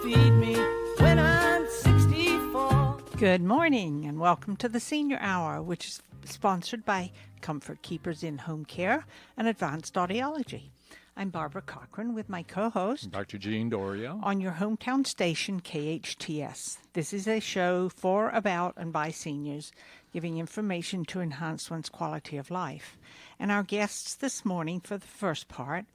feed me when I'm 64. Good morning and welcome to the Senior Hour, which is sponsored by Comfort Keepers in Home Care and Advanced Audiology. I'm Barbara Cochran with my co-host, Dr. Dorio. on your hometown station, KHTS. This is a show for, about, and by seniors, giving information to enhance one's quality of life. And our guests this morning for the first part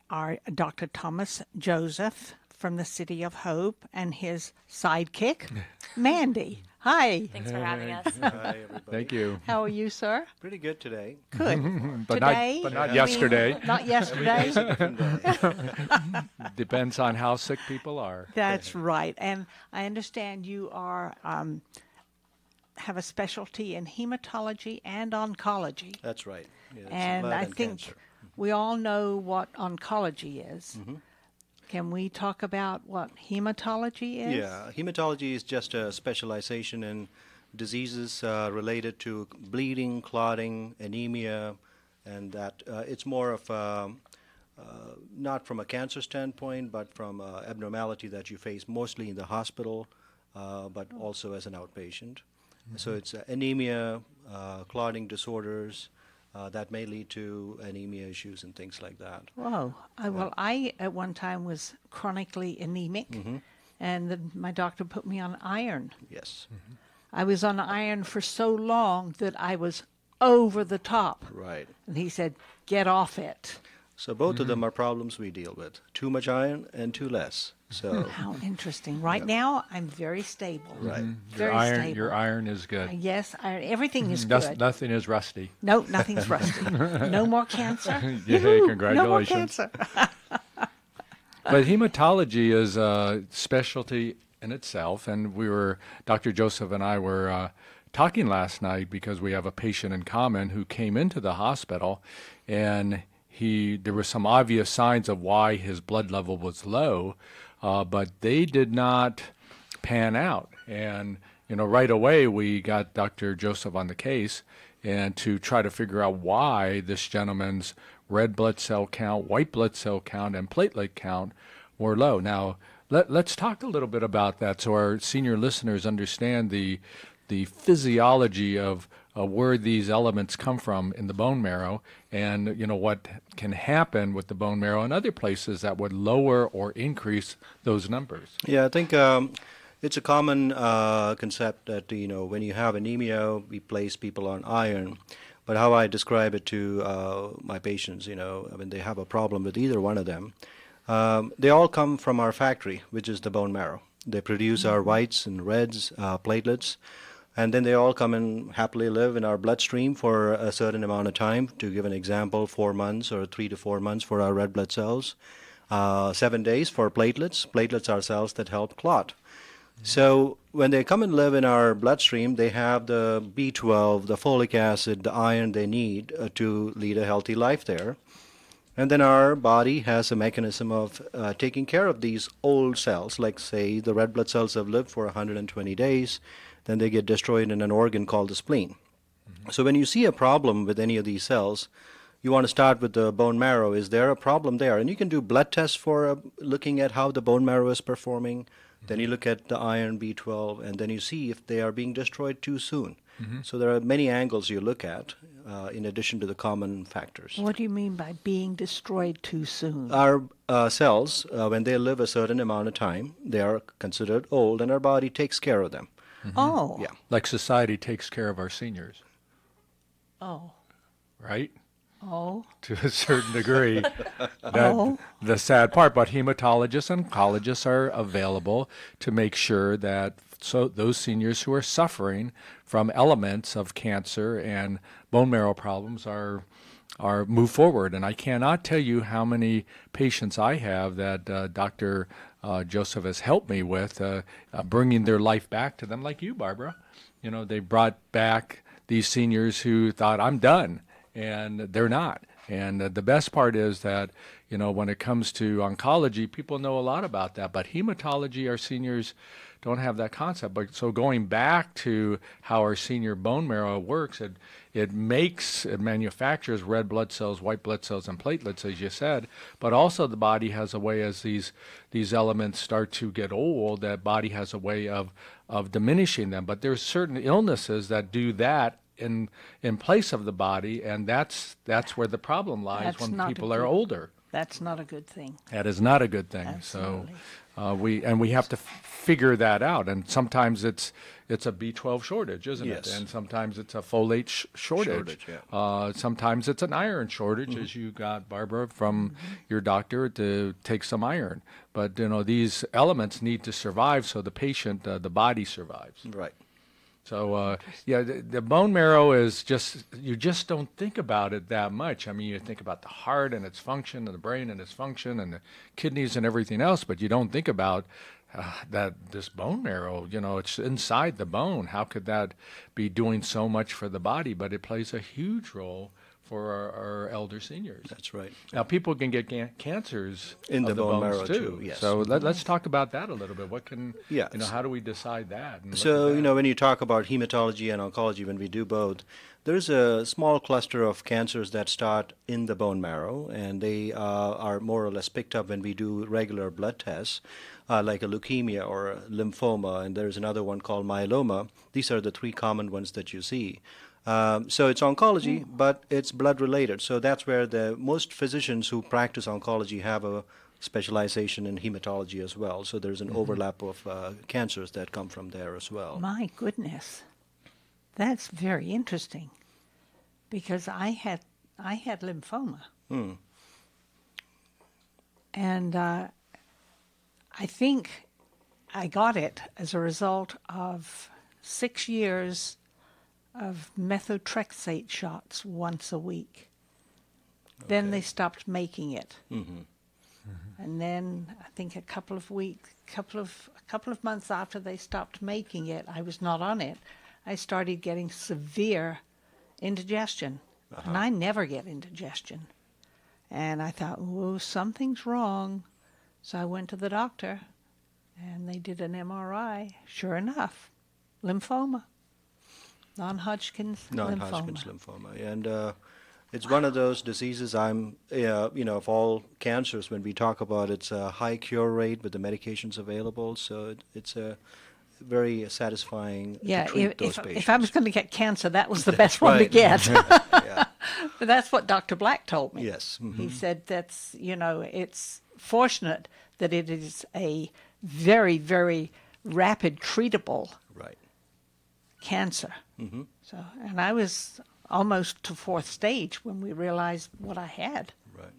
are Dr. Thomas Joseph from the City of Hope and his sidekick, Mandy. Hi. Thanks for having us. Hi, everybody. Thank you. How are you, sir? Pretty good today. Good. But Today, not yesterday. Not yesterday. Different day. Depends on how sick people are. That's right. And I understand you are have a specialty in hematology and oncology. That's right. Yeah, it's And blood I and think cancer. we all know what oncology is. Mm-hmm. Can we talk about what hematology is? Yeah, hematology is just a specialization in diseases related to bleeding, clotting, anemia, and that it's more of not from a cancer standpoint, but from abnormality that you face mostly in the hospital, but also as an outpatient. Mm-hmm. So it's anemia, clotting disorders, that may lead to anemia issues and things like that. Whoa. Well, I at one time was chronically anemic, and my doctor put me on iron. Yes. Mm-hmm. I was on iron for so long that I was over the top. Right. And he said, get off it. So both of them are problems we deal with. Too much iron and too less. So How interesting. Right now, I'm very stable. right. Very stable. Your iron is good. Yes, everything is good. Nothing is rusty. No, nothing's rusty. No more cancer. Yay, Yoo-hoo, congratulations. No more cancer. But hematology is a specialty in itself, and Dr. Joseph and I were talking last night because we have a patient in common who came into the hospital, and there were some obvious signs of why his blood level was low, but they did not pan out. And right away we got Dr. Joseph on the case, and to try to figure out why this gentleman's red blood cell count, white blood cell count, and platelet count were low. Now, let's talk a little bit about that so our senior listeners understand the physiology of where these elements come from in the bone marrow, and what can happen with the bone marrow and other places that would lower or increase those numbers. Yeah, I think it's a common concept that when you have anemia, we place people on iron. But how I describe it to my patients, when they have a problem with either one of them, they all come from our factory, which is the bone marrow. They produce our whites and reds, platelets. And then they all come and happily live in our bloodstream for a certain amount of time. To give an example, 4 months or 3 to 4 months for our red blood cells, 7 days for platelets. Platelets are cells that help clot. So when they come and live in our bloodstream, they have the B12, the folic acid, the iron they need to lead a healthy life there. And then our body has a mechanism of taking care of these old cells, like say the red blood cells have lived for 120 days. Then they get destroyed in an organ called the spleen. Mm-hmm. So when you see a problem with any of these cells, you want to start with the bone marrow. Is there a problem there? And you can do blood tests for looking at how the bone marrow is performing. Mm-hmm. Then you look at the iron, B12, and then you see if they are being destroyed too soon. Mm-hmm. So there are many angles you look at in addition to the common factors. What do you mean by being destroyed too soon? Our cells, when they live a certain amount of time, they are considered old, and our body takes care of them. Mm-hmm. Oh. Yeah. Like society takes care of our seniors. Oh. Right? Oh. To a certain degree. The sad part, but hematologists and oncologists are available to make sure that those seniors who are suffering from elements of cancer and bone marrow problems are move forward. And I cannot tell you how many patients I have that Dr. Joseph has helped me with, bringing their life back to them, like you, Barbara. They brought back these seniors who thought, I'm done, and they're not. And the best part is that, when it comes to oncology, people know a lot about that. But hematology, our seniors don't have that concept. But so going back to how our senior bone marrow works, it manufactures red blood cells, white blood cells, and platelets, as you said. But also the body has a way, as these elements start to get old, that body has a way of diminishing them. But there's certain illnesses that do that in place of the body, and that's where the problem lies That's when not a people are good- older. That's not a good thing. That is not a good thing. Absolutely. So we have to figure that out. And sometimes it's a B12 shortage, isn't Yes. it? And sometimes it's a folate shortage. Sometimes it's an iron shortage, as you got, Barbara, from your doctor to take some iron. But these elements need to survive so the patient, the body survives. Right. So, the bone marrow is you just don't think about it that much. I mean, you think about the heart and its function, and the brain and its function, and the kidneys and everything else, but you don't think about that this bone marrow, it's inside the bone. How could that be doing so much for the body? But it plays a huge role for our elder seniors. That's right. Now, people can get cancers In of the bone bones marrow too, yes. So let's talk about that a little bit. What can, Yeah. how do we decide that? And look So, at that? when you talk about hematology and oncology, when we do both, there's a small cluster of cancers that start in the bone marrow, and they are more or less picked up when we do regular blood tests, like a leukemia or a lymphoma, and there's another one called myeloma. These are the three common ones that you see. So it's oncology, but it's blood related. So that's where the most physicians who practice oncology have a specialization in hematology as well. So there's an overlap of cancers that come from there as well. My goodness, that's very interesting, because I had lymphoma, and I think I got it as a result of 6 years of methotrexate shots once a week. Then they stopped making it. And then I think a couple of months after they stopped making it, I was not on it. I started getting severe indigestion, and I never get indigestion. And I thought, oh, something's wrong. So I went to the doctor, and they did an MRI. Sure enough, lymphoma, non-Hodgkin's Non-Hodgkin's lymphoma. And it's one of those diseases of all cancers, when we talk about it's a high cure rate with the medications available. So it's a very satisfying to treat those patients. If I was going to get cancer, that was the best one to right. get. Yeah. But that's what Dr. Black told me. Yes. He said that's, it's fortunate that it is a very, very rapid treatable Right. cancer. So, and I was almost to fourth stage when we realized what I had. Right.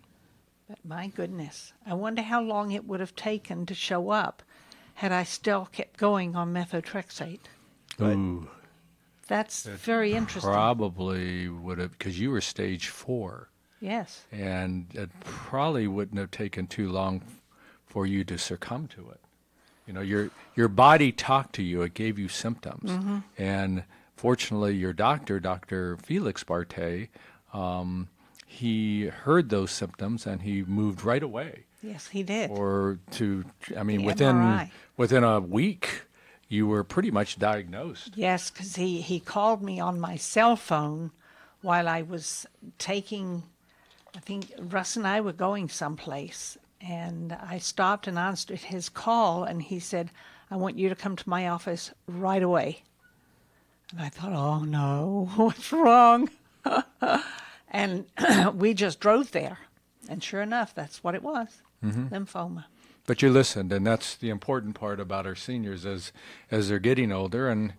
But my goodness, I wonder how long it would have taken to show up had I still kept going on methotrexate. Ooh, That's very interesting. probably would have, because you were stage 4, Yes. and it probably wouldn't have taken too long for you to succumb to it. Your body talked to you; it gave you symptoms, and fortunately, your doctor, Dr. Felix Barté, he heard those symptoms and he moved right away. Yes, he did. The MRI. within a week, you were pretty much diagnosed. Yes, because he called me on my cell phone while I was taking, I think Russ and I were going someplace, and I stopped and answered his call, and he said, I want you to come to my office right away. And I thought, oh no, what's wrong? And we just drove there, and sure enough, that's what it was, lymphoma. But you listened, and that's the important part about our seniors as they're getting older. And,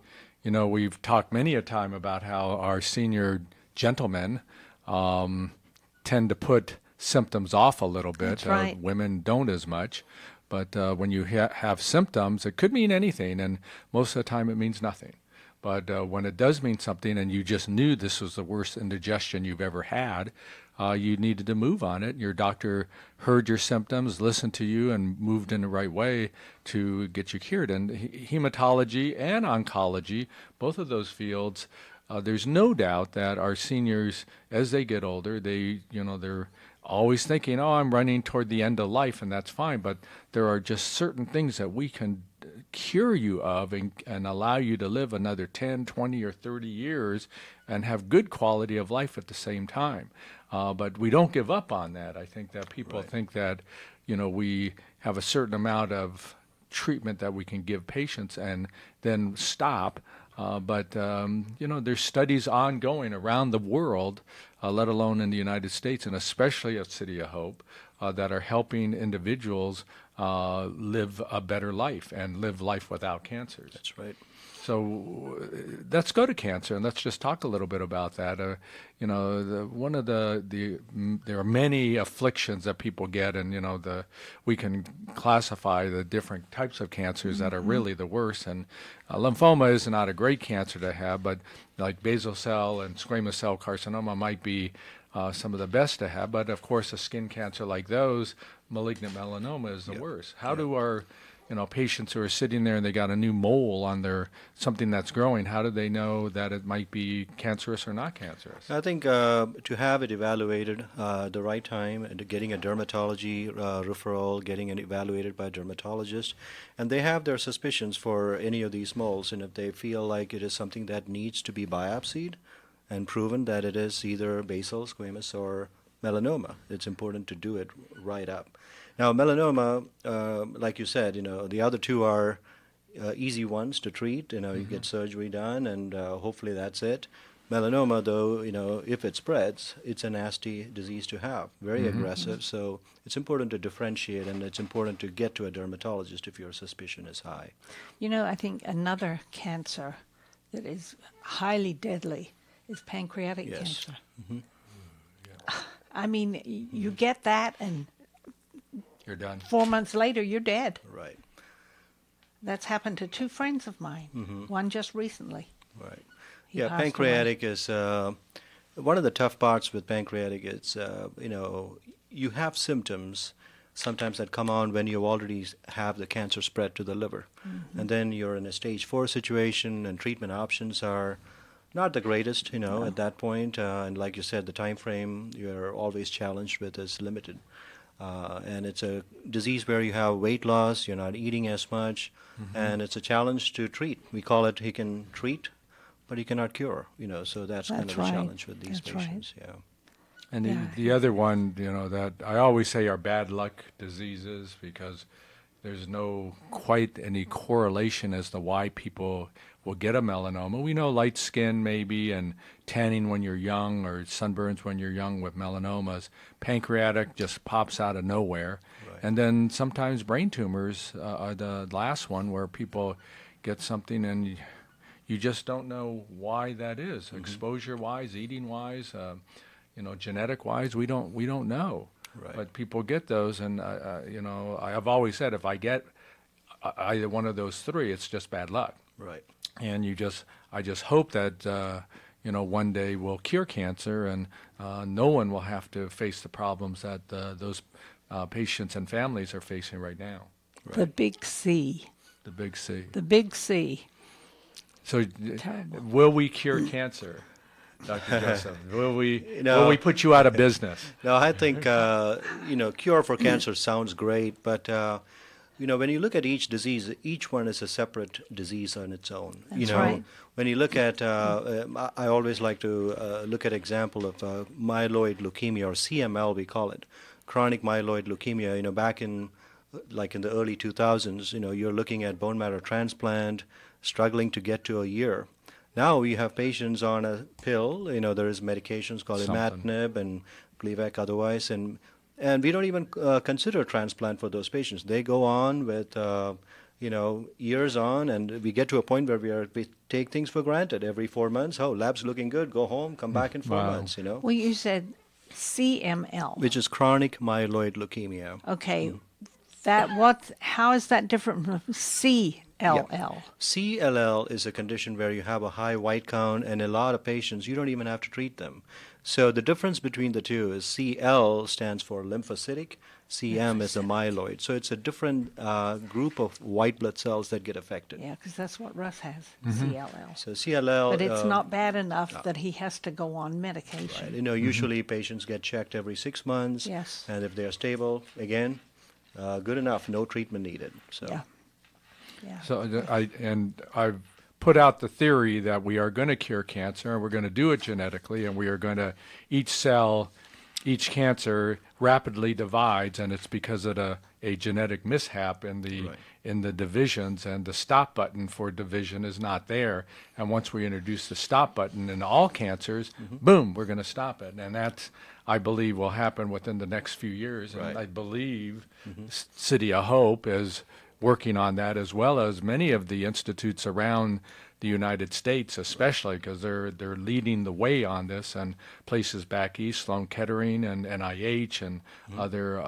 we've talked many a time about how our senior gentlemen tend to put symptoms off a little bit. That's right. Women don't as much. But when you have symptoms, it could mean anything, and most of the time it means nothing. But when it does mean something and you just knew this was the worst indigestion you've ever had, you needed to move on it. Your doctor heard your symptoms, listened to you, and moved in the right way to get you cured. And hematology and oncology, both of those fields, there's no doubt that our seniors, as they get older, they're always thinking, oh, I'm running toward the end of life, and that's fine. But there are just certain things that we can cure you of and allow you to live another 10, 20, or 30 years and have good quality of life at the same time. But we don't give up on that. I think that people think that, we have a certain amount of treatment that we can give patients and then stop. But there's studies ongoing around the world, let alone in the United States, and especially at City of Hope, that are helping individuals live a better life and live life without cancers. That's right. So let's go to cancer and let's just talk a little bit about that. There are many afflictions that people get, and we can classify the different types of cancers that are really the worst. And lymphoma is not a great cancer to have, but like basal cell and squamous cell carcinoma might be some of the best to have. But of course, a skin cancer like those, malignant melanoma, is the worst. How do our patients who are sitting there and they got a new mole on something that's growing, how do they know that it might be cancerous or not cancerous? I think to have it evaluated the right time and getting a dermatology referral, getting it evaluated by a dermatologist, and they have their suspicions for any of these moles, and if they feel like it is something that needs to be biopsied and proven that it is either basal, squamous, or melanoma, it's important to do it right up. Now, melanoma, like you said, the other two are easy ones to treat. You get surgery done, and hopefully that's it. Melanoma, though, if it spreads, it's a nasty disease to have, very aggressive. So it's important to differentiate, and it's important to get to a dermatologist if your suspicion is high. I think another cancer that is highly deadly is pancreatic cancer. I mean, you get that, and You're done. 4 months later, you're dead. Right. That's happened to two friends of mine, one just recently. Right. He Yeah, passed pancreatic is one of the tough parts with pancreatic. It's you have symptoms sometimes that come on when you already have the cancer spread to the liver, and then you're in a stage 4 situation, and treatment options are not the greatest, at that point. And like you said, the time frame you're always challenged with is limited. And it's a disease where you have weight loss, you're not eating as much, and it's a challenge to treat. We call it, he can treat, but he cannot cure, so that's kind of the challenge with these patients. Yeah. And the other one, that I always say are bad luck diseases, because there's no quite any correlation as to why people will get a melanoma. We know light skin maybe, and tanning when you're young, or sunburns when you're young with melanomas. Pancreatic just pops out of nowhere. Right. And then sometimes brain tumors are the last one, where people get something and you just don't know why that is. Exposure-wise, eating-wise, genetic-wise, we don't know. Right. But people get those, and I have always said, if I get either one of those three, it's just bad luck. Right. And I just hope that one day we'll cure cancer, and no one will have to face the problems that those patients and families are facing right now. Right. The big C. The big C. The big C. So, will we cure cancer, Dr. Joseph? Will we put you out of business? No, I think cure for cancer sounds great, but when you look at each disease, each one is a separate disease on its own. That's right. When you look at, I always like to look at example of myeloid leukemia, or CML we call it, chronic myeloid leukemia. Back in the early 2000s, you're looking at bone marrow transplant, struggling to get to a year. Now we have patients on a pill. There is medications called imatinib and Gleevec otherwise, and we don't even consider transplant for those patients. They go on with, years on, and we get to a point where we take things for granted. Every 4 months, lab's looking good, go home, come back in 4 months, Well, you said CML. Which is chronic myeloid leukemia. Okay. How is that different from CLL? Yeah. CLL is a condition where you have a high white count, and a lot of patients, you don't even have to treat them. So the difference between the two is CL stands for lymphocytic, CM is a myeloid. So it's a different group of white blood cells that get affected. Yeah, because that's what Russ has, CLL. So CLL. But it's not bad enough that he has to go on medication. Right. You know, usually patients get checked every 6 months. Yes. And if they're stable, again, good enough, no treatment needed. So. Yeah. Yeah. So I've put out the theory that we are going to cure cancer, and we're going to do it genetically, and we are going to each cancer rapidly divides, and it's because of a genetic mishap in the divisions, and the stop button for division is not there. And once we introduce the stop button in all cancers, boom, we're going to stop it. And that's, I believe, will happen within the next few years. And Right. I believe City of Hope is working on that, as well as many of the institutes around the United States, especially because they're leading the way on this, and places back east, Sloan Kettering and NIH and other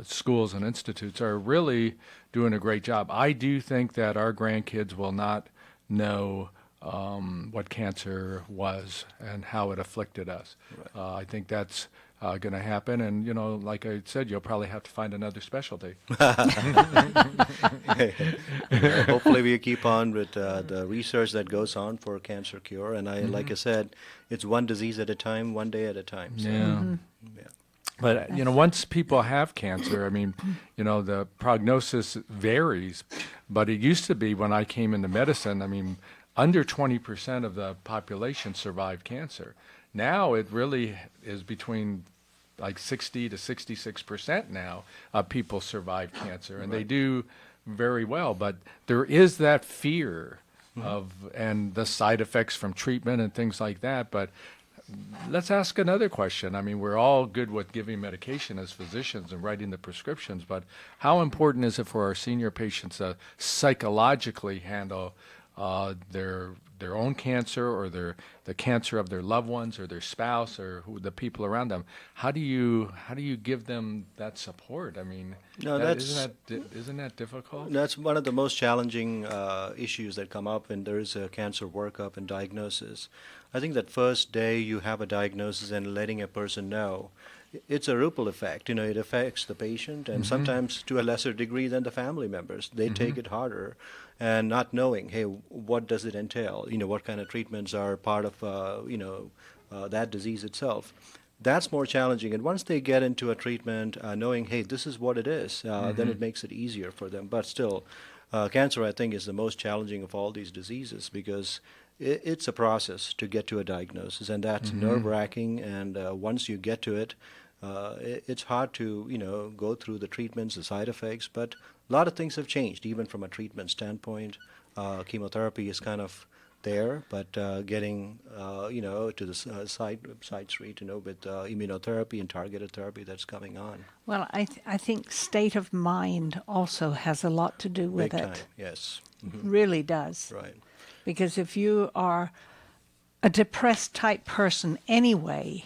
schools and institutes are really doing a great job. I do think that our grandkids will not know what cancer was and how it afflicted us. Right. I think that's going to happen, and like I said, you'll probably have to find another specialty. Hopefully we keep on with the research that goes on for cancer cure, and like I said, it's one disease at a time, one day at a time. So, yeah. But once people have cancer, I mean, the prognosis varies. But it used to be, when I came into medicine, I mean, under 20% of the population survived cancer. Now it really is between like 60 to 66% now of people survive cancer, and they do very well. But there is that fear of and the side effects from treatment and things like that. But let's ask another question. I mean, we're all good with giving medication as physicians and writing the prescriptions, but how important is it for our senior patients to psychologically handle their own cancer, or the cancer of their loved ones or their spouse or the people around them? How do you give them that support? I mean, isn't that difficult? That's one of the most challenging issues that come up when there is a cancer workup and diagnosis. I think that first day you have a diagnosis and letting a person know, it's a ripple effect. It affects the patient, and sometimes to a lesser degree than the family members. They take it harder, and not knowing, hey, what does it entail? What kind of treatments are part of that disease itself. That's more challenging. And once they get into a treatment, knowing, hey, this is what it is, then it makes it easier for them. But still, cancer, I think, is the most challenging of all these diseases, because it's a process to get to a diagnosis, and that's nerve-wracking. And once you get to it, it's hard to go through the treatments, the side effects. But a lot of things have changed, even from a treatment standpoint. Chemotherapy is kind of there, but getting to the side street, with immunotherapy and targeted therapy that's coming on. Well, I think state of mind also has a lot to do with Big it. time, yes. It really does. Right. Because if you are a depressed type person anyway,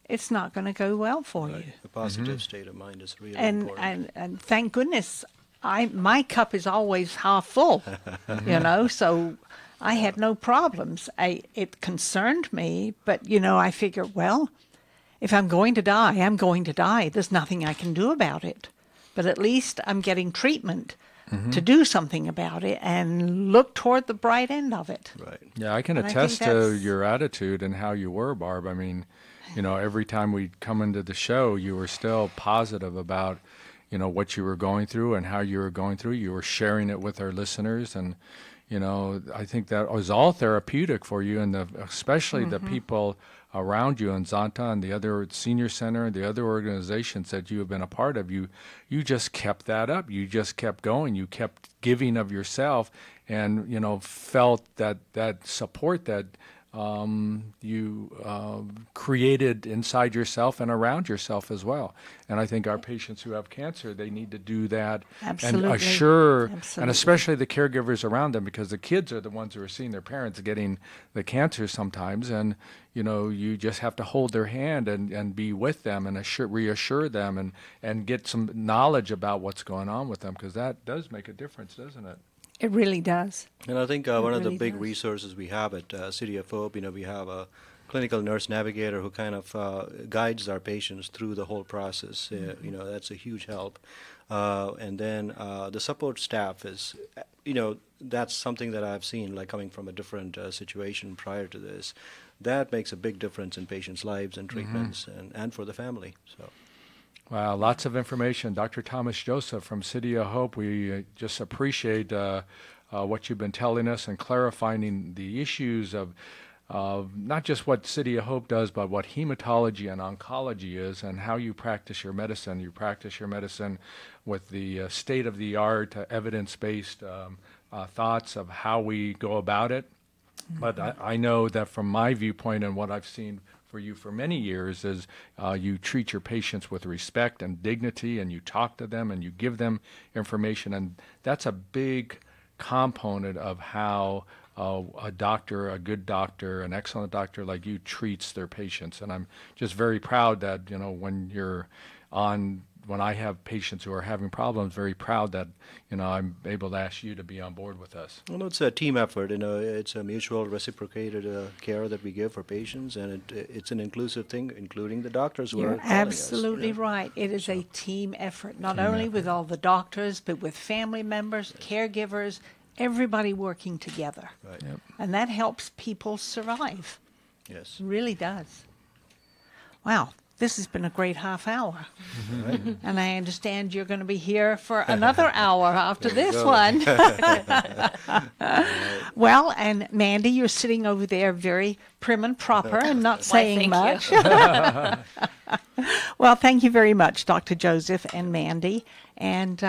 it's not going to go well for you. A positive state of mind is really important. And thank goodness, my cup is always half full, so I had no problems. It concerned me, but, I figured, well, if I'm going to die, I'm going to die. There's nothing I can do about it. But at least I'm getting treatment to do something about it and look toward the bright end of it. Right. Yeah, I can attest to your attitude and how you were, Barb. I mean, every time we come into the show, you were still positive about, what you were going through and how you were going through. You were sharing it with our listeners, and I think that was all therapeutic for you, and especially the people around you in Zanta and the other senior center and the other organizations that you have been a part of. You just kept that up. You just kept going. You kept giving of yourself, and felt that support that you created inside yourself and around yourself as well. And I think our patients who have cancer, they need to do that. Absolutely. And assure, Absolutely. and especially the caregivers around them, because the kids are the ones who are seeing their parents getting the cancer sometimes. And, you just have to hold their hand and be with them and reassure them and get some knowledge about what's going on with them, because that does make a difference, doesn't it? It really does. And I think one of the really big does. resources we have at City of Hope, we have a clinical nurse navigator who kind of guides our patients through the whole process. That's a huge help. And then the support staff is, that's something that I've seen, like coming from a different situation prior to this. That makes a big difference in patients' lives and treatments and for the family. So. Wow, lots of information. Dr. Thomas Joseph from City of Hope, we just appreciate what you've been telling us and clarifying the issues of not just what City of Hope does, but what hematology and oncology is and how you practice your medicine. You practice your medicine with the state-of-the-art, evidence-based thoughts of how we go about it. But I know that from my viewpoint and what I've seen for you for many years is you treat your patients with respect and dignity, and you talk to them and you give them information, and that's a big component of how a doctor, a good doctor, an excellent doctor like you treats their patients. And I'm just very proud that, when I have patients who are having problems, very proud that, I'm able to ask you to be on board with us. Well, it's a team effort. It's a mutual reciprocated care that we give for patients, and it's an inclusive thing, including the doctors who are You're calling us, absolutely right. It is a team effort, not only with all the doctors, but with family members, caregivers, everybody working together. Right. Yep. And that helps people survive. Yes. It really does. Wow, this has been a great half hour. Right. And I understand you're going to be here for another hour after There you this go. one. Well, and Mandy, you're sitting over there very prim and proper and not saying much. Well, thank you very much, Dr. Joseph and Mandy. And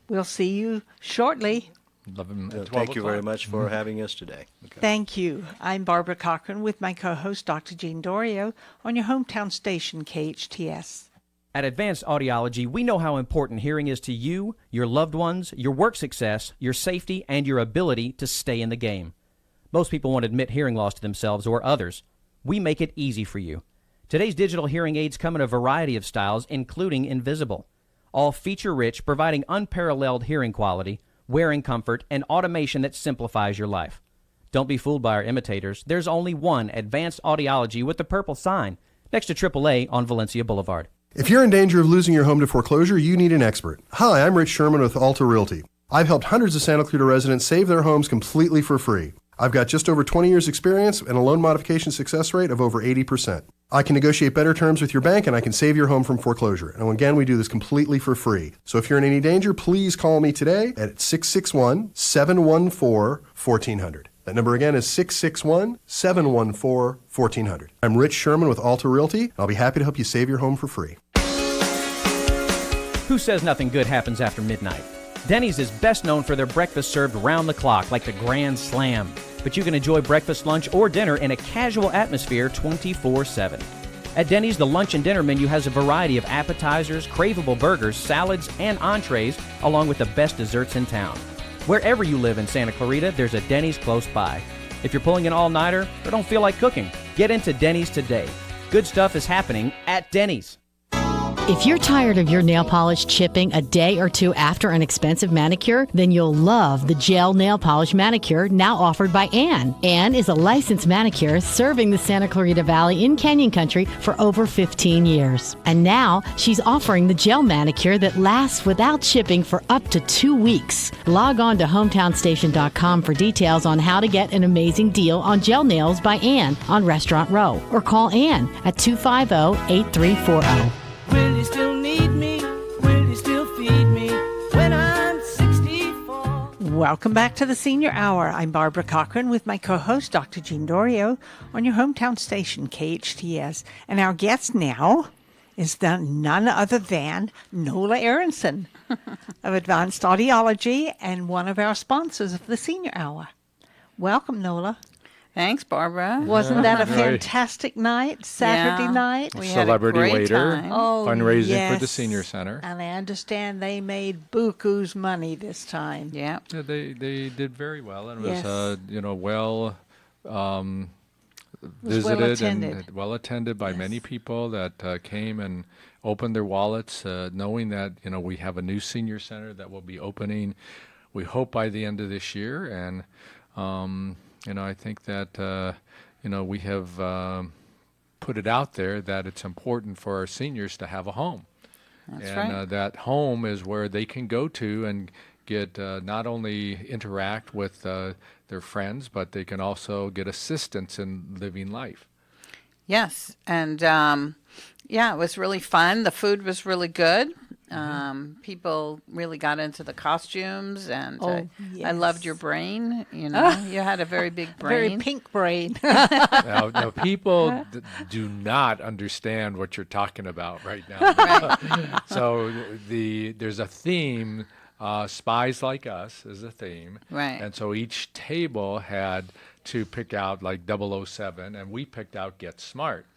we'll see you shortly. 11 at 12 Thank you very o'clock. much for having us today. Okay. Thank you. I'm Barbara Cochran with my co-host, Dr. Jean Dorio, on your hometown station, KHTS. At Advanced Audiology, we know how important hearing is to you, your loved ones, your work success, your safety, and your ability to stay in the game. Most people won't admit hearing loss to themselves or others. We make it easy for you. Today's digital hearing aids come in a variety of styles, including invisible. All feature-rich, providing unparalleled hearing quality, wearing comfort, and automation that simplifies your life. Don't be fooled by our imitators. There's only one Advanced Audiology with the purple sign next to AAA on Valencia Boulevard. If you're in danger of losing your home to foreclosure, you need an expert. Hi, I'm Rich Sherman with Alta Realty. I've helped hundreds of Santa Clarita residents save their homes completely for free. I've got just over 20 years experience and a loan modification success rate of over 80%. I can negotiate better terms with your bank, and I can save your home from foreclosure. And again, we do this completely for free. So if you're in any danger, please call me today at 661-714-1400. That number again is 661-714-1400. I'm Rich Sherman with Alta Realty, and I'll be happy to help you save your home for free. Who says nothing good happens after midnight? Denny's is best known for their breakfast served round the clock, like the Grand Slam. But you can enjoy breakfast, lunch, or dinner in a casual atmosphere 24/7. At Denny's, the lunch and dinner menu has a variety of appetizers, craveable burgers, salads, and entrees, along with the best desserts in town. Wherever you live in Santa Clarita, there's a Denny's close by. If you're pulling an all-nighter or don't feel like cooking, get into Denny's today. Good stuff is happening at Denny's. If you're tired of your nail polish chipping a day or two after an expensive manicure, then you'll love the gel nail polish manicure now offered by Ann. Ann is a licensed manicurist serving the Santa Clarita Valley in Canyon Country for over 15 years. And now she's offering the gel manicure that lasts without chipping for up to 2 weeks. Log on to hometownstation.com for details on how to get an amazing deal on gel nails by Ann on Restaurant Row, or call Ann at 250-8340. Will you still need me? Will you still feed me when I'm 64? Welcome back to the Senior Hour. I'm Barbara Cochran with my co-host, Dr. Jean Dorio, on your hometown station, KHTS. And our guest now is none other than Nola Aronson of Advanced Audiology and one of our sponsors of the Senior Hour. Welcome, Nola. Thanks, Barbara. Wasn't that a Right. fantastic night, Saturday Yeah. night? We had a Celebrity great waiter. time. Oh, Fundraising for the yes. senior center. And I understand they made buku's money this time. Yeah. Yeah, they did very well, and it Yes. was well was visited well-attended. and well attended by Yes. many people that came and opened their wallets, knowing that we have a new senior center that will be opening, we hope by the end of this year, and I think that we have put it out there that it's important for our seniors to have a home. That's And right. that home is where they can go to and get not only interact with their friends, but they can also get assistance in living life. Yes, and yeah, it was really fun. The food was really good. People really got into the costumes, and I loved your brain. You had a very big brain. Very pink brain. Now people do not understand what you're talking about right now. Right. So there's a theme. Spies Like Us is a theme. Right. And so each table had to pick out like 007, and we picked out Get Smart.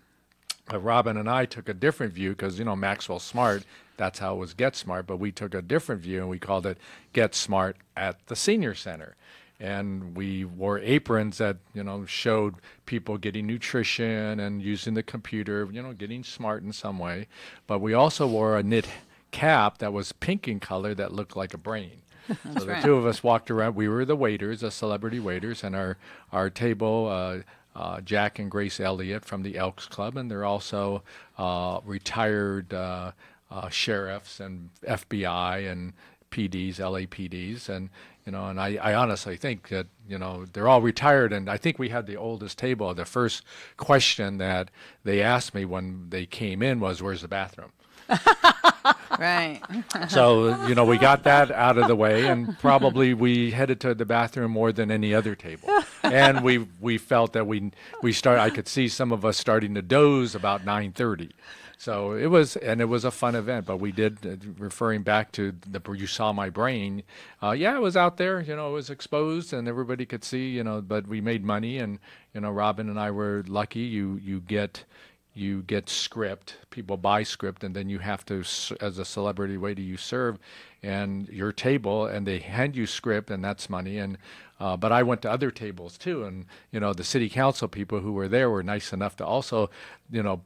Robin and I took a different view because, Maxwell Smart, that's how it was Get Smart, but we took a different view and we called it Get Smart at the Senior Center. And we wore aprons that, showed people getting nutrition and using the computer, getting smart in some way. But we also wore a knit cap that was pink in color that looked like a brain. So the right. two of us walked around. We were the waiters, the celebrity waiters, and our table, Jack and Grace Elliott from the Elks Club, and they're also retired sheriffs and FBI and PDs, LAPDs, and and I honestly think that they're all retired, and I think we had the oldest table. The first question that they asked me when they came in was, "Where's the bathroom?" Right. So, we got that out of the way, and probably we headed to the bathroom more than any other table. And we felt that I could see some of us starting to doze about 9:30. So it was a fun event, but we did, referring back to you saw my brain, it was out there, it was exposed and everybody could see, but we made money, and, Robin and I were lucky. You get script, people buy script, and then you have to, as a celebrity waiter, you serve and your table, and they hand you script, and that's money. And but I went to other tables too, and the city council people who were there were nice enough to also,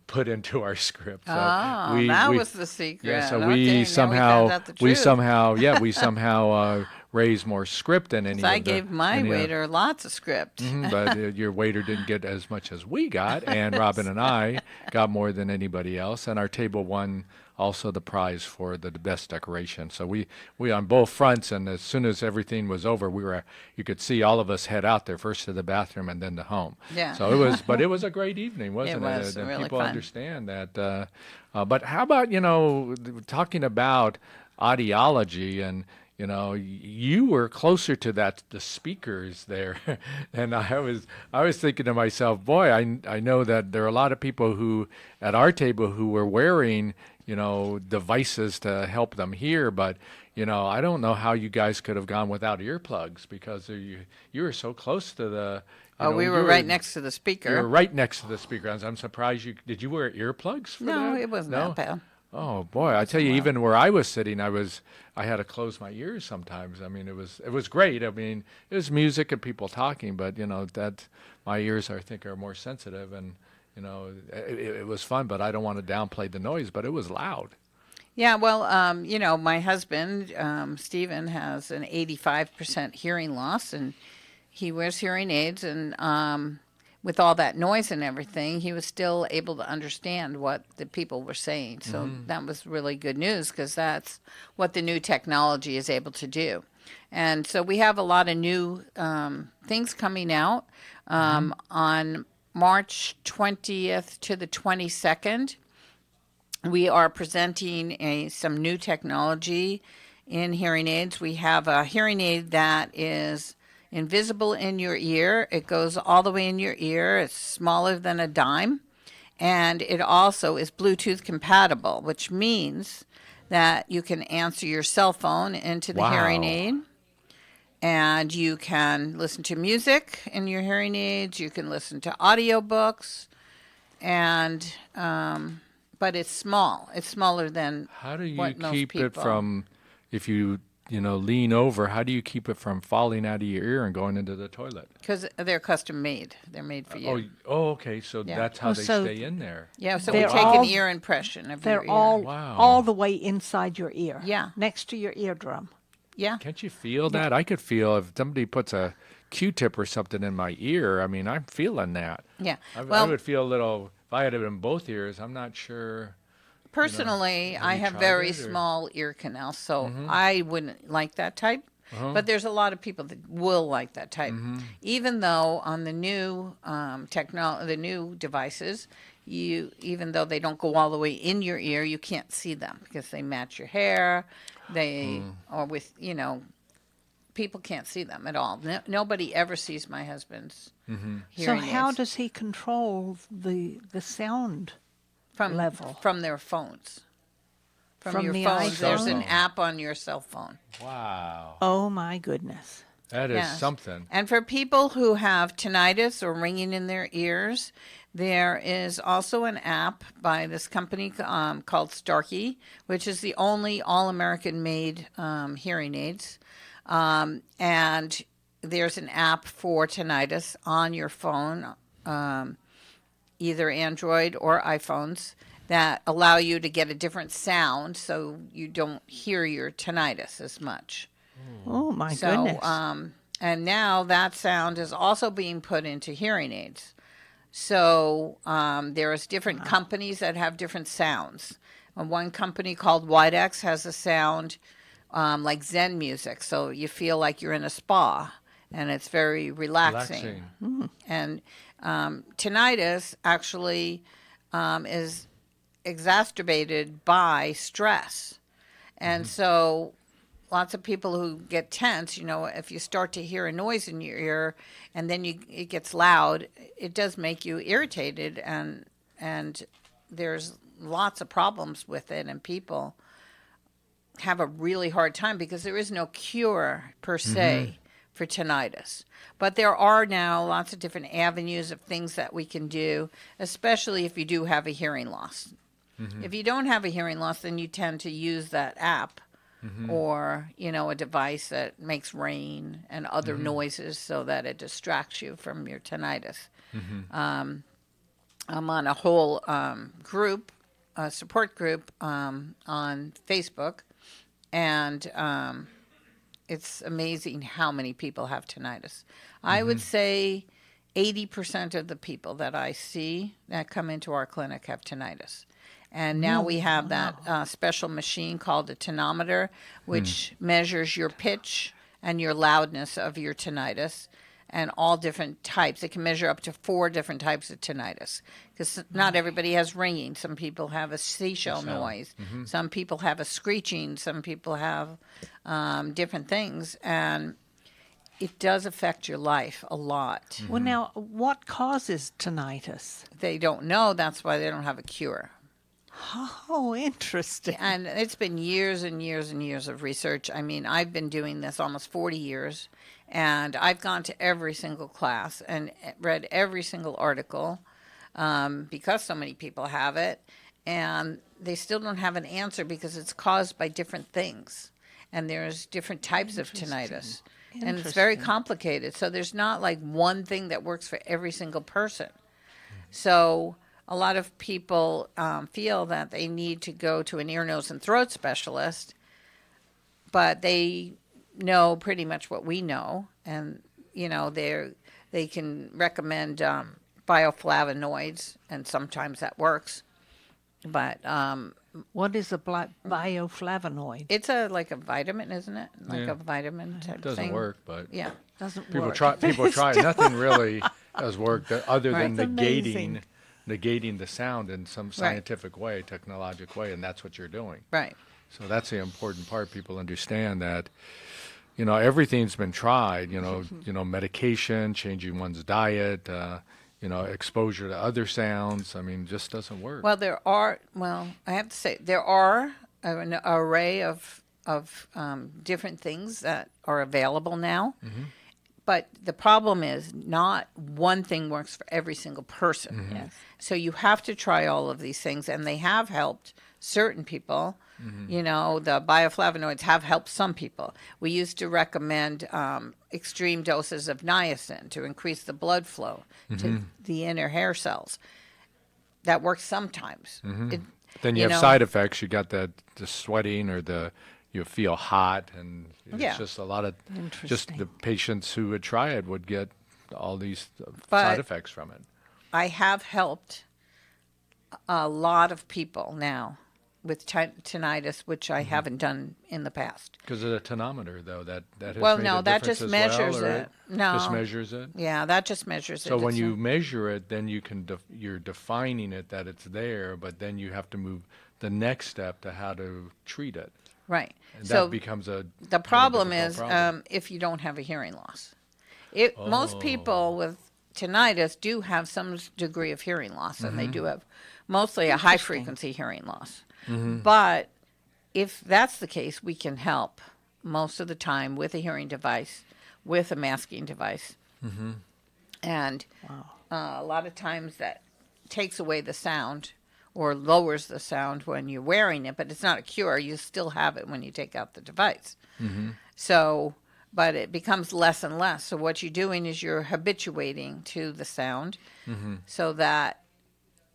put into our script. So that was the secret. Yeah, so Okay, we now we somehow found out the truth. we somehow raised more script than any. I gave my waiter lots of script. But your waiter didn't get as much as we got, and Robin and I got more than anybody else, and our table won also the prize for the best decoration. So we on both fronts, and as soon as everything was over, you could see all of us head out there, first to the bathroom and then to home. Yeah. So it was a great evening, wasn't it? It was And really people fun. understand that. But how about talking about ideology, and you were closer to the speakers there, and I was thinking to myself, boy, I know that there are a lot of people who at our table who were wearing devices to help them hear, but I don't know how you guys could have gone without earplugs, because you were so close to the. We were right next to the speaker. You were right next to the speaker. I'm surprised did you wear earplugs for that? No, it wasn't that bad. Oh boy, I tell you, even where I was sitting, I had to close my ears sometimes. I mean, it was great. I mean, it was music and people talking, but that my ears, I think, are more sensitive, and it was fun. But I don't want to downplay the noise, but it was loud. Yeah, well, my husband, Stephen, has an 85% hearing loss, and he wears hearing aids, and with all that noise and everything, he was still able to understand what the people were saying. So that was really good news, because that's what the new technology is able to do. And so we have a lot of new things coming out on March 20th to the 22nd. We are presenting some new technology in hearing aids. We have a hearing aid that is invisible in your ear. It goes all the way in your ear. It's smaller than a dime. And it also is Bluetooth compatible, which means that you can answer your cell phone into the hearing aid. And you can listen to music in your hearing aids. You can listen to audiobooks. And but it's small. It's smaller than How do you what most keep it people- from, if you lean over, how do you keep it from falling out of your ear and going into the toilet? Because they're custom made. They're made for you. Okay. So Yeah. that's how they so stay in there. Yeah, so we They're take all- an ear impression of They're your ear. all Wow. all the way inside your ear. Yeah. Next to your eardrum. Yeah. Can't you feel that? I could feel if somebody puts a Q-tip or something in my ear, I mean, I'm feeling that. Yeah. I Well, would feel a little, if I had it in both ears, I'm not sure. personally, have I you have tried very it, or- small ear canals, so I wouldn't like that type. But there's a lot of people that will like that type. Even though on the new the new devices, even though they don't go all the way in your ear, you can't see them because they match your hair. They or with people can't see them at all. Nobody ever sees my husband's So hearing how aids does he control the sound level? from their phones. From your the phones, there's an iPhone. app on your cell phone. Wow. Oh my goodness. That is Yes. something. And for people who have tinnitus or ringing in their ears, there is also an app by this company called Starkey, which is the only all-American made hearing aids. And there's an app for tinnitus on your phone, either Android or iPhones, that allow you to get a different sound so you don't hear your tinnitus as much. Oh my goodness. And now that sound is also being put into hearing aids. So there's different companies that have different sounds. One company called Widex has a sound like Zen music, so you feel like you're in a spa, and it's very relaxing. And tinnitus actually is exacerbated by stress. And so lots of people who get tense, if you start to hear a noise in your ear and then it gets loud, it does make you irritated, and there's lots of problems with it, and people have a really hard time because there is no cure per se for tinnitus. But there are now lots of different avenues of things that we can do, especially if you do have a hearing loss. If you don't have a hearing loss, then you tend to use that app or, a device that makes rain and other noises so that it distracts you from your tinnitus. I'm on a whole group, a support group on Facebook, and it's amazing how many people have tinnitus. I would say 80% of the people that I see that come into our clinic have tinnitus. And now we have that special machine called a tonometer, which measures your pitch and your loudness of your tinnitus, and all different types. It can measure up to 4 different types of tinnitus, because not everybody has ringing. Some people have a seashell noise. Some people have a screeching. Some people have different things, and it does affect your life a lot. Well, now, what causes tinnitus? They don't know. That's why they don't have a cure. Oh, interesting. And it's been years and years and years of research. I mean, I've been doing this almost 40 years, and I've gone to every single class and read every single article because so many people have it, and they still don't have an answer because it's caused by different things. And there's different types of tinnitus. And it's very complicated. So there's not like one thing that works for every single person. So a lot of people feel that they need to go to an ear, nose, and throat specialist, but they know pretty much what we know, and they can recommend bioflavonoids, and sometimes that works. But What is a bioflavonoid? it's like a vitamin, isn't it? Like a vitamin type It doesn't thing. work, but Yeah. Doesn't people work. try. People try. Nothing really does work other than Right. Amazing. negating the sound in some scientific way, technologic way, and that's what you're doing. Right. So that's the important part. People understand that, everything's been tried. Medication, changing one's diet, exposure to other sounds. I mean, just doesn't work. Well, I have to say, there are an array of different things that are available now. But the problem is not one thing works for every single person. Yes. So you have to try all of these things, and they have helped certain people. The bioflavonoids have helped some people. We used to recommend extreme doses of niacin to increase the blood flow to the inner hair cells. That works sometimes. Then you have side effects. You got the sweating or the you feel hot, and it's Yeah. just a lot of just the Interesting. patients who would try it would get all these But- side effects from it. I have helped a lot of people now with tinnitus, which I haven't done in the past. Because of the tonometer, though, that has Well, made no, a that difference just as measures well, or it. No. just measures it. Yeah, that just measures it. So when It's you a- measure it, then you can you're defining it that it's there, but then you have to move the next step to how to treat it, right. and So that becomes a the more problem difficult is problem. if you don't have a hearing loss. Most Oh. people with tinnitus do have some degree of hearing loss, and Mm-hmm. they do have mostly a high frequency hearing loss. But if that's the case, we can help most of the time with a hearing device, with a masking device. And a lot of times that takes away the sound or lowers the sound when you're wearing it, but it's not a cure. You still have it when you take out the device. So, but it becomes less and less. So what you're doing is you're habituating to the sound so that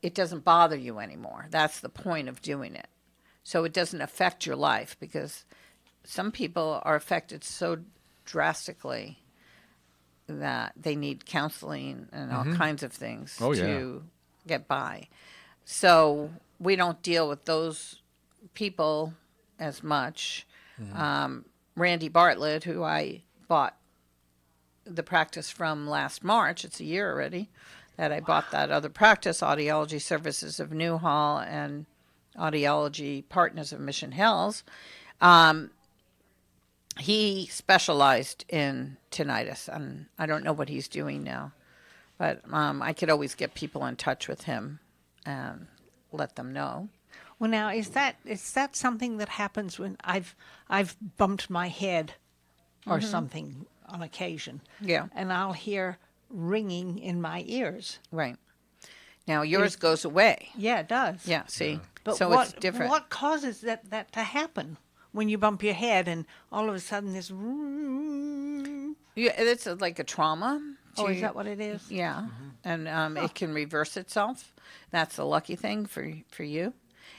it doesn't bother you anymore. That's the point of doing it. So it doesn't affect your life, because some people are affected so drastically that they need counseling and all kinds of things Oh, yeah. to get by. So we don't deal with those people as much. Randy Bartlett, who I bought the practice from last March, it's a year already that I bought that other practice, Audiology Services of Newhall and Audiology Partners of Mission Hills. He specialized in tinnitus, and I don't know what he's doing now, but I could always get people in touch with him and let them know. Well, now is that something that happens when I've bumped my head or something on occasion? Yeah. And I'll hear ringing in my ears. Right. Now yours goes away. Yeah, it does. Yeah, see? But so what, it's different. What causes that to happen when you bump your head and all of a sudden this? Yeah, it's like a trauma. Oh, is to- that what it is? Yeah, and it can reverse itself. That's the lucky thing for you.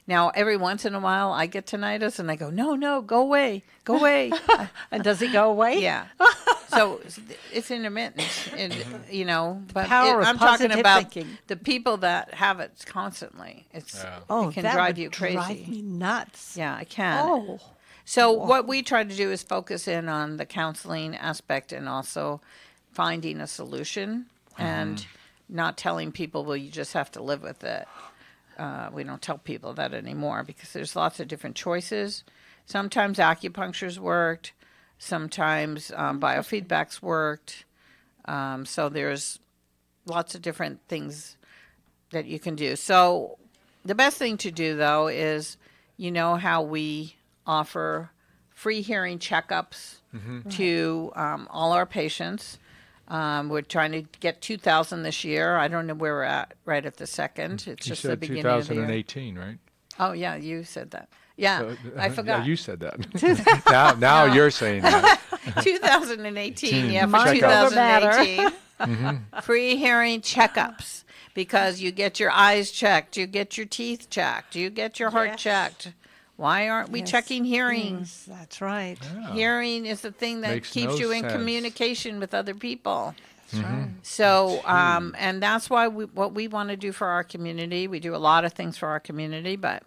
Now, every once in a while, I get tinnitus, and I go, no, go away, go away. And does it go away? Yeah. So it's intermittent, and, but Power of I'm talking positive about thinking. the people that have it constantly. Oh, it can that drive would you crazy. drive me nuts. Yeah, it can. Oh. So what we try to do is focus in on the counseling aspect and also finding a solution and not telling people, well, you just have to live with it. We don't tell people that anymore because there's lots of different choices. Sometimes acupuncture's worked. Sometimes biofeedback's worked. So there's lots of different things that you can do. So the best thing to do, though, is how we offer free hearing checkups to all our patients. We're trying to get 2,000 this year. I don't know where we're at right at the second. It's You just the said beginning of the year. 2018, right? Oh, yeah, you said that. Yeah, I forgot. Yeah, you said that. now you're saying that. 2018, yeah, for Mind over matter. 2018. Free hearing checkups, because you get your eyes checked, you get your teeth checked, you get your heart Yes. checked. Why aren't we Yes. checking hearing? Yes, that's right. Hearing is the thing that Makes keeps no you in sense. communication with other people. That's right. So, and that's why what we want to do for our community. We do a lot of things for our community, but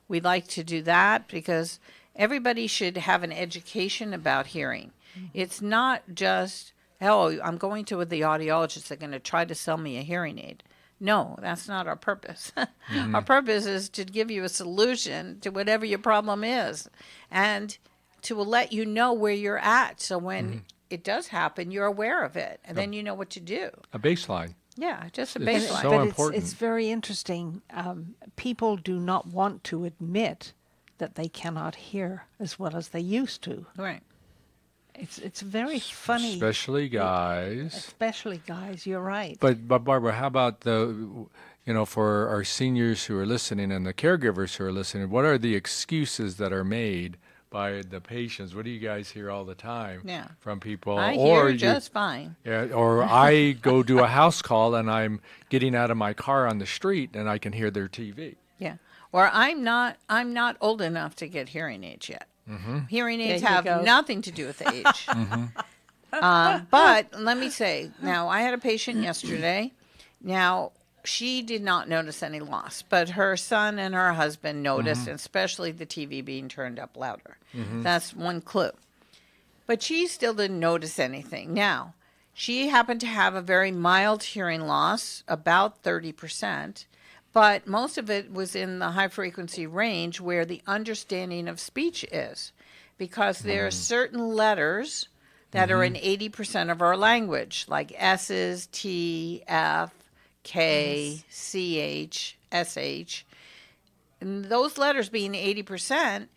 we like to do that because everybody should have an education about hearing. It's not just, oh, I'm going to the audiologist, they're going to try to sell me a hearing aid. No, that's not our purpose. Our purpose is to give you a solution to whatever your problem is and to let you know where you're at. So when it does happen, you're aware of it, and then you know what to do. A baseline. Yeah, just a It's baseline. so But important. it's very interesting. People do not want to admit that they cannot hear as well as they used to. Right. It's very funny. Especially guys. Especially guys, you're right. But Barbara, how about for our seniors who are listening and the caregivers who are listening, what are the excuses that are made by the patients? What do you guys hear all the time from people? I or hear just fine. Yeah, or I go do a house call and I'm getting out of my car on the street and I can hear their TV. Yeah. Or I'm not old enough to get hearing aids yet. Hearing aids There you have go. nothing to do with age. But let me say, now I had a patient yesterday. Now, she did not notice any loss, but her son and her husband noticed, and especially the TV being turned up louder. That's one clue. But she still didn't notice anything. Now, she happened to have a very mild hearing loss, about 30%, but most of it was in the high frequency range where the understanding of speech is, because there are certain letters that are in 80% of our language, like S's, T, F, K, CH, SH. And those letters being 80%,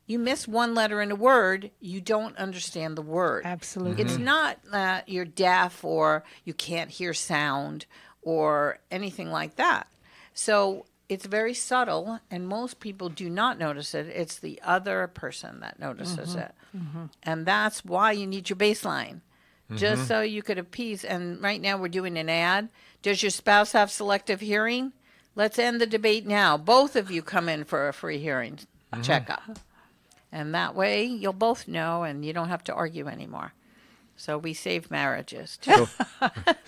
you miss one letter in a word, you don't understand the word. Absolutely. It's not that you're deaf or you can't hear sound or anything like that. So it's very subtle, and most people do not notice it. It's the other person that notices it. And that's why you need your baseline, just so you could appease. And right now we're doing an ad. Does your spouse have selective hearing? Let's end the debate now. Both of you come in for a free hearing checkup. And that way you'll both know, and you don't have to argue anymore. So we save marriages, too.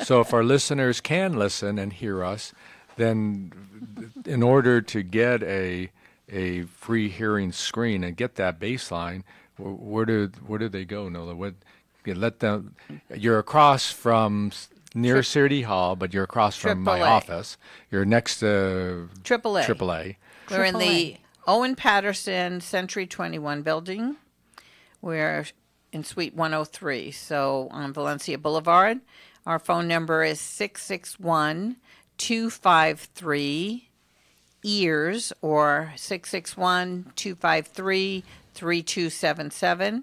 So if our listeners can listen and hear us, then in order to get a free hearing screen and get that baseline, where do they go, Nola? You're across from near City Hall, but you're across from my AAA. office. You're next to AAA. AAA. We're in the Owen Patterson Century 21 building. We're in Suite 103, so on Valencia Boulevard. Our phone number is 661-253-EARS or 661-253-3277.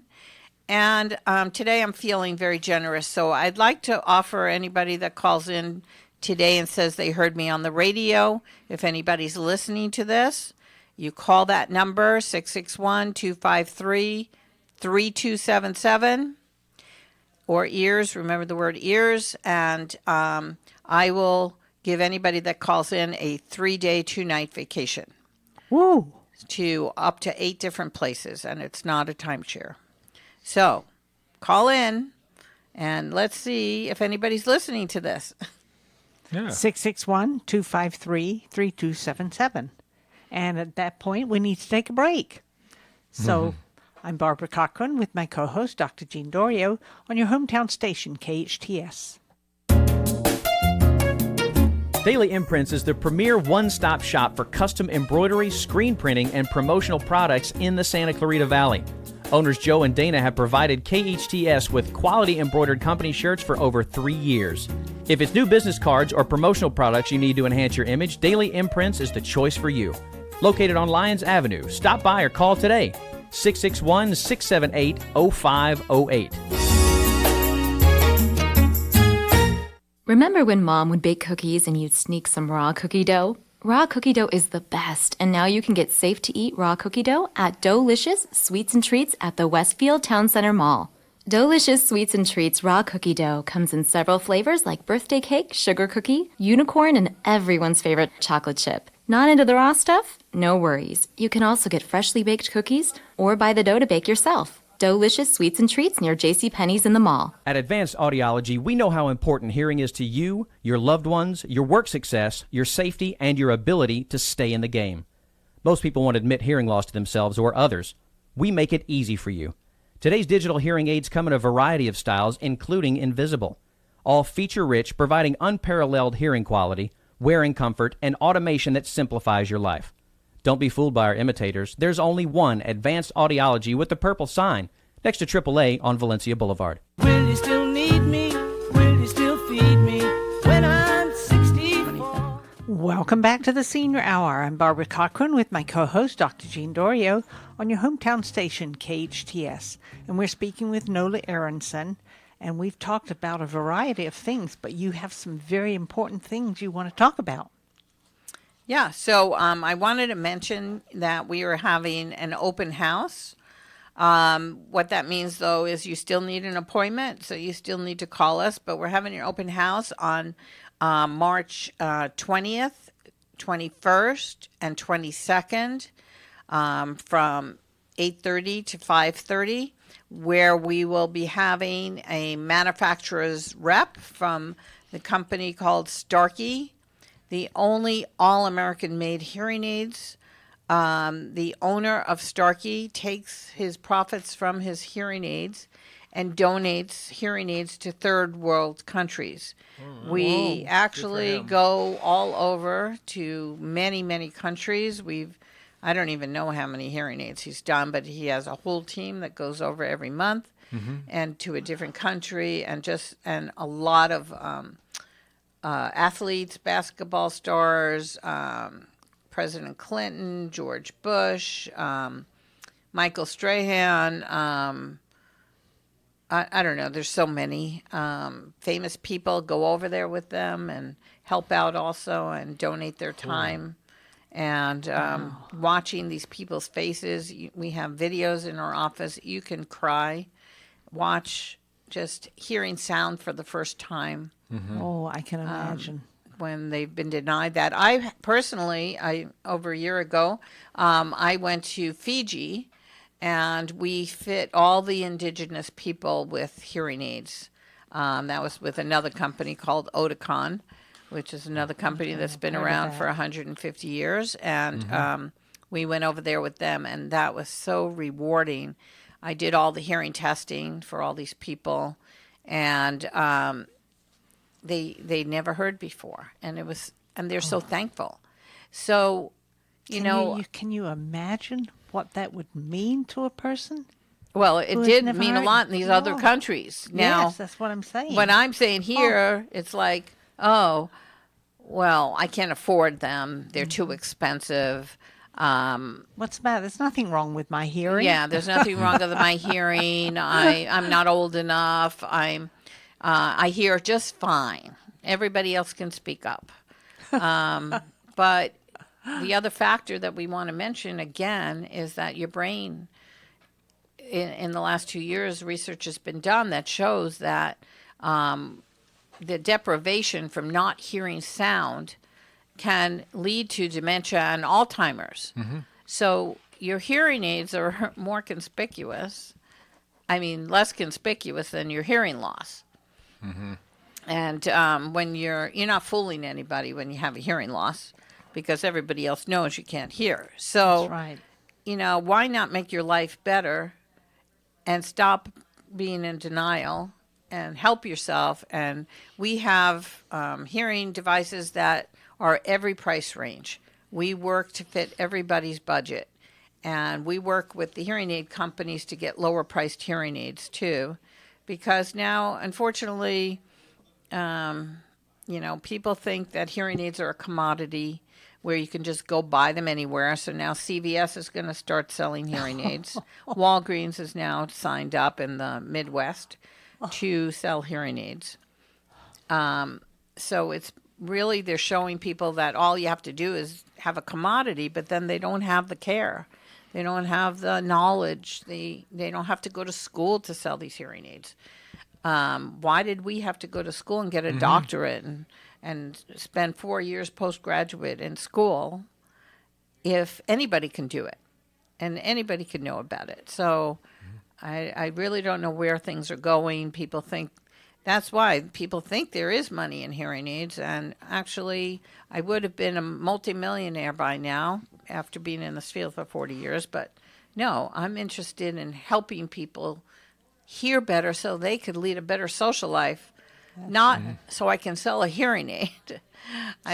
And today I'm feeling very generous, so I'd like to offer anybody that calls in today and says they heard me on the radio, if anybody's listening to this, you call that number, 661-253-3277, or EARS, remember the word EARS, and I will give anybody that calls in a 3-day, 2-night vacation. Woo! To up to 8 different places, and it's not a timeshare. So, call in, and let's see if anybody's listening to this. Yeah. 661-253-3277. And at that point, we need to take a break. So I'm Barbara Cochran with my co-host, Dr. Jean Dorio, on your hometown station, KHTS. Daily Imprints is the premier one-stop shop for custom embroidery, screen printing, and promotional products in the Santa Clarita Valley. Owners Joe and Dana have provided KHTS with quality embroidered company shirts for over 3 years. If it's new business cards or promotional products you need to enhance your image, Daily Imprints is the choice for you. Located on Lyons Avenue, stop by or call today, 661-678-0508. Remember when Mom would bake cookies and you'd sneak some raw cookie dough? Raw cookie dough is the best, and now you can get safe-to-eat raw cookie dough at Dough'licious Sweets and Treats at the Westfield Town Center Mall. Dough'licious Sweets and Treats raw cookie dough comes in several flavors like birthday cake, sugar cookie, unicorn, and everyone's favorite chocolate chip. Not into the raw stuff? No worries. You can also get freshly baked cookies or buy the dough to bake yourself. Dough'licious Sweets and Treats near JCPenney's in the mall. At Advanced Audiology, we know how important hearing is to you, your loved ones, your work success, your safety, and your ability to stay in the game. Most people won't admit hearing loss to themselves or others. We make it easy for you. Today's digital hearing aids come in a variety of styles, including invisible. All feature-rich, providing unparalleled hearing quality, wearing comfort, and automation that simplifies your life. Don't be fooled by our imitators. There's only one Advanced Audiology with the purple sign next to AAA on Valencia Boulevard. Will you still need me? Will you still feed me when I'm 64? Welcome back to the Senior Hour. I'm Barbara Cochran with my co-host, Dr. Jean Dorio, on your hometown station, KHTS. And we're speaking with Nola Aronson, and we've talked about a variety of things, but you have some very important things you want to talk about. Yeah, so I wanted to mention that we are having an open house. What that means, though, is you still need an appointment, so you still need to call us. But we're having an open house on March 20th, 21st, and 22nd from 8:30 to 5:30, where we will be having a manufacturer's rep from the company called Starkey, the only all-American made hearing aids. The owner of Starkey takes his profits from his hearing aids and donates hearing aids to third world countries. We actually go all over to many, many countries. I don't even know how many hearing aids he's done, but he has a whole team that goes over every month and to a different country, and a lot of athletes, basketball stars, President Clinton, George Bush, Michael Strahan. I don't know. There's so many famous people go over there with them and help out also and donate their time. And watching these people's faces, we have videos in our office. You can cry, watch just hearing sound for the first time. Oh, I can imagine. When they've been denied that. I personally, over a year ago, I went to Fiji, and we fit all the indigenous people with hearing aids. That was with another company called Oticon, which is another company that's been around for 150 years. And we went over there with them, and that was so rewarding. I did all the hearing testing for all these people, and they never heard before, and they're so thankful. So, can you imagine what that would mean to a person? Well, it did mean a lot in these other countries. Now, yes, that's what I'm saying. When I'm saying here, it's like, oh, well, I can't afford them. They're too expensive. What's the matter? There's nothing wrong with my hearing. Yeah, there's nothing wrong with my hearing. I'm not old enough. I hear just fine. Everybody else can speak up. But the other factor that we want to mention again is that your brain, in the last 2 years, research has been done that shows that the deprivation from not hearing sound can lead to dementia and Alzheimer's. So your hearing aids are more conspicuous. I mean, less conspicuous than your hearing loss. And when you're not fooling anybody when you have a hearing loss, because everybody else knows you can't hear. So, That's right. Why not make your life better and stop being in denial and help yourself? And we have hearing devices that are every price range. We work to fit everybody's budget. And we work with the hearing aid companies to get lower priced hearing aids too. Because now, unfortunately, people think that hearing aids are a commodity where you can just go buy them anywhere. So now CVS is going to start selling hearing aids. Walgreens is now signed up in the Midwest to sell hearing aids. So it's really, they're showing people that all you have to do is have a commodity, but then they don't have the care. They don't have the knowledge. They don't have to go to school to sell these hearing aids. Why did we have to go to school and get a doctorate and spend 4 years postgraduate in school if anybody can do it and anybody can know about it? So I really don't know where things are going. That's why people think there is money in hearing aids. And actually, I would have been a multimillionaire by now after being in this field for 40 years. But no, I'm interested in helping people hear better so they could lead a better social life, not so I can sell a hearing aid.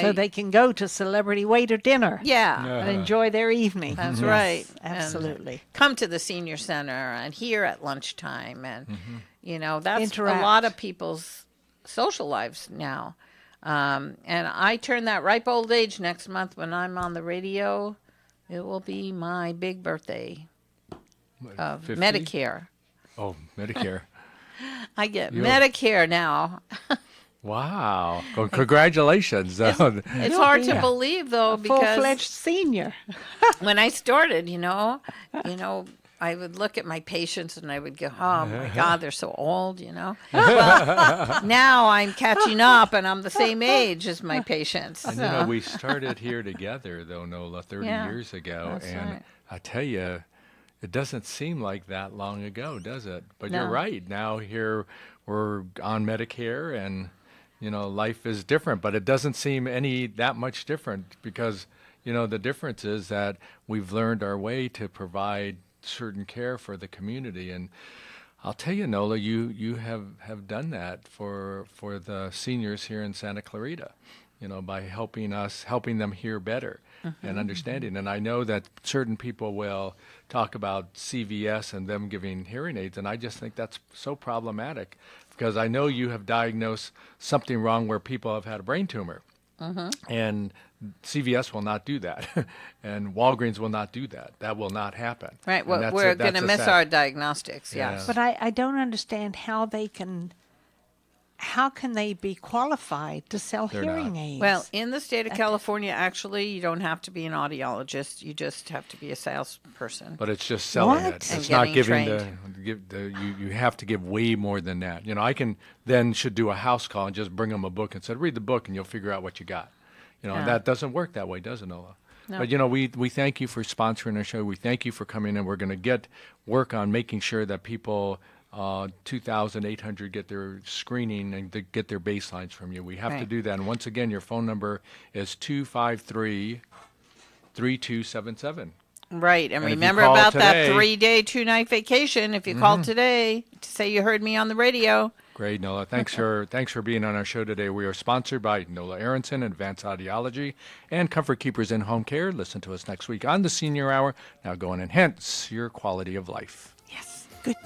So they can go to celebrity waiter dinner. Yeah. And enjoy their evening. That's right. Absolutely. And come to the senior center and here at lunchtime. And, that's Interact. a lot of people's social lives now. And I turn that ripe old age next month when I'm on the radio. It will be my big birthday of 50? Medicare. Oh, Medicare. I get Medicare now. Wow. Well, congratulations. It's hard to believe, though, because Full-fledged senior. when I started, I would look at my patients and I would go, oh, my God, they're so old, Well, now I'm catching up and I'm the same age as my patients. And, we started here together, though, Nola, 30 Yeah, years ago. that's And right. I tell you, It doesn't seem like that long ago, does it? But No. you're right. Now here we're on Medicare, and life is different. But it doesn't seem any that much different because the difference is that we've learned our way to provide certain care for the community. And I'll tell you, Nola, you have done that for the seniors here in Santa Clarita, by helping them hear better and understanding. And I know that certain people will talk about CVS and them giving hearing aids, and I just think that's so problematic because I know you have diagnosed something wrong where people have had a brain tumor. And CVS will not do that, and Walgreens will not do that. That will not happen. Right. And Well, we're going to miss sad- our diagnostics. Yeah. Yes. But I don't understand how can they be qualified to sell They're hearing not. aids? Well, in the state of California, actually, you don't have to be an audiologist. You just have to be a salesperson. But it's just selling What? it. And It's not getting giving you have to give way more than that. I should do a house call and just bring them a book and said, read the book and you'll figure out what you got. And that doesn't work that way, does it, Nola? No. But, we thank you for sponsoring our show. We thank you for coming in. We're going to work on making sure that people, 2,800 get their screening and get their baselines from you. We have to Right. do that. And once again, your phone number is 253-3277. Right. And And if you remember call about that today- 3-day, 2-night vacation. If you call today to say you heard me on the radio. Great, Nola. Thanks for being on our show today. We are sponsored by Nola Aronson, Advanced Audiology, and Comfort Keepers in Home Care. Listen to us next week on the Senior Hour. Now go and enhance your quality of life. yes. Good.